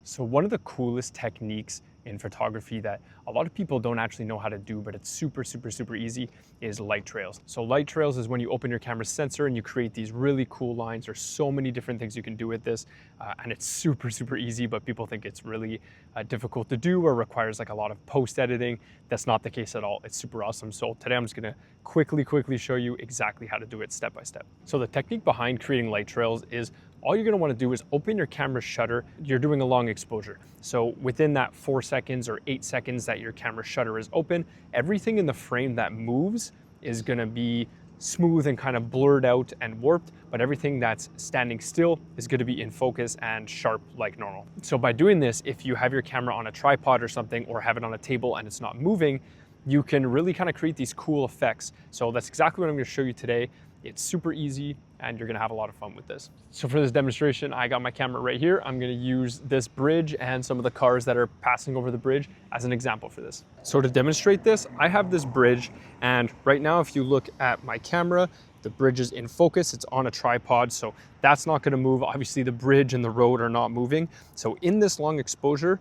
So one of the coolest techniques in photography that a lot of people don't actually know how to do, but it's super easy, is light trails. So light trails is when you open your camera's sensor and you create these really cool lines. There's so many different things you can do with this, and it's super easy, but people think it's really difficult to do or requires like a lot of post editing. That's not the case at all. It's super awesome. So today I'm just gonna quickly show you exactly how to do it step by step. So the technique behind creating light trails is all you're gonna wanna do is open your camera shutter. You're doing a long exposure. So within that 4 seconds or 8 seconds that your camera shutter is open, everything in the frame that moves is gonna be smooth and kind of blurred out and warped, but everything that's standing still is gonna be in focus and sharp like normal. So by doing this, if you have your camera on a tripod or something, or have it on a table and it's not moving, you can really kind of create these cool effects. So that's exactly what I'm gonna show you today. It's super easy and you're gonna have a lot of fun with this. So for this demonstration, I got my camera right here. I'm gonna use this bridge and some of the cars that are passing over the bridge as an example for this. So to demonstrate this, I have this bridge, and right now if you look at my camera, the bridge is in focus, it's on a tripod, so that's not gonna move. Obviously the bridge and the road are not moving. So in this long exposure,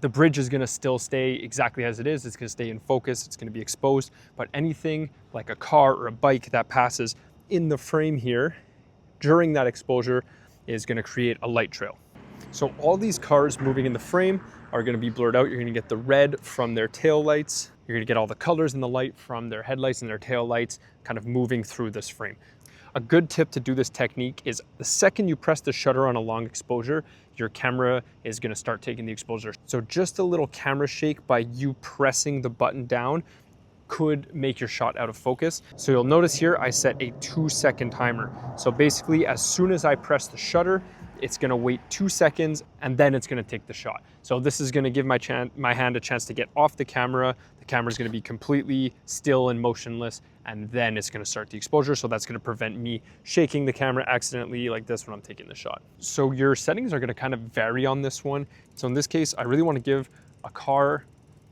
the bridge is gonna still stay exactly as it is. It's gonna stay in focus, it's gonna be exposed, but anything like a car or a bike that passes in the frame here during that exposure is gonna create a light trail. So all these cars moving in the frame are gonna be blurred out. You're gonna get the red from their tail lights. You're gonna get all the colors in the light from their headlights and their tail lights kind of moving through this frame. A good tip to do this technique is the second you press the shutter on a long exposure, your camera is gonna start taking the exposure. So just a little camera shake by you pressing the button down could make your shot out of focus. So you'll notice here, I set a 2-second timer. So basically, as soon as I press the shutter, it's gonna wait 2 seconds and then it's gonna take the shot. So this is gonna give my hand a chance to get off the camera. The camera's gonna be completely still and motionless, and then it's gonna start the exposure. So that's gonna prevent me shaking the camera accidentally like this when I'm taking the shot. So your settings are gonna kind of vary on this one. So in this case, I really wanna give a car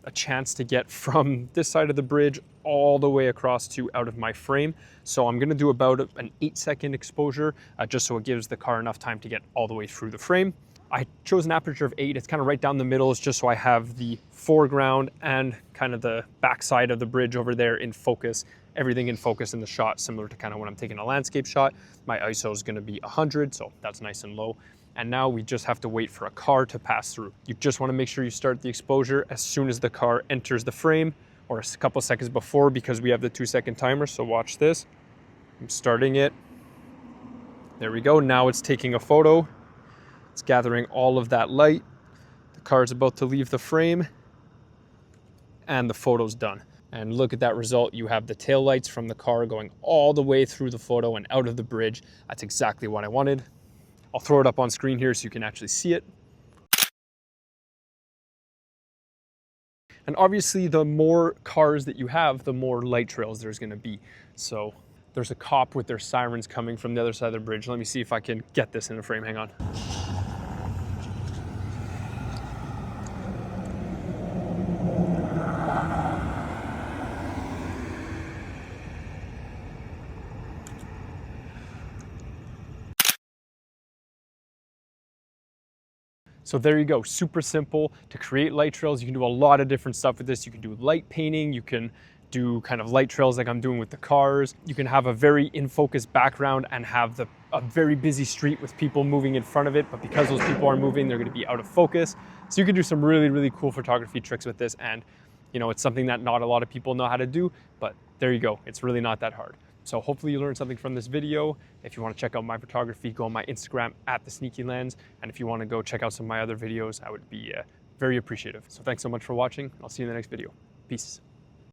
a chance to get from this side of the bridge all the way across to out of my frame. So I'm gonna do about an 8-second exposure, just so it gives the car enough time to get all the way through the frame. I chose an aperture of 8, it's kind of right down the middle. It's just so I have the foreground and kind of the backside of the bridge over there in focus, everything in focus in the shot, similar to kind of when I'm taking a landscape shot. My ISO is gonna be 100, so that's nice and low. And now we just have to wait for a car to pass through. You just wanna make sure you start the exposure as soon as the car enters the frame, or a couple seconds before, because we have the 2-second timer. So watch this. I'm starting it. There we go. Now it's taking a photo. It's gathering all of that light. The car is about to leave the frame and the photo's done. And look at that result. You have the tail lights from the car going all the way through the photo and out of the bridge. That's exactly what I wanted. I'll throw it up on screen here so you can actually see it. And obviously the more cars that you have, the more light trails there's gonna be. So there's a cop with their sirens coming from the other side of the bridge. Let me see if I can get this in a frame, hang on. So there you go, super simple to create light trails. You can do a lot of different stuff with this. You can do light painting, you can do kind of light trails like I'm doing with the cars. You can have a very in focus background and have a very busy street with people moving in front of it, but because those people are moving, they're gonna be out of focus. So you can do some really cool photography tricks with this, and you know, it's something that not a lot of people know how to do, but there you go, it's really not that hard. So hopefully you learned something from this video. If you want to check out my photography, go on my Instagram @thesneakylens. And if you want to go check out some of my other videos, I would be very appreciative. So thanks so much for watching. I'll see you in the next video. Peace.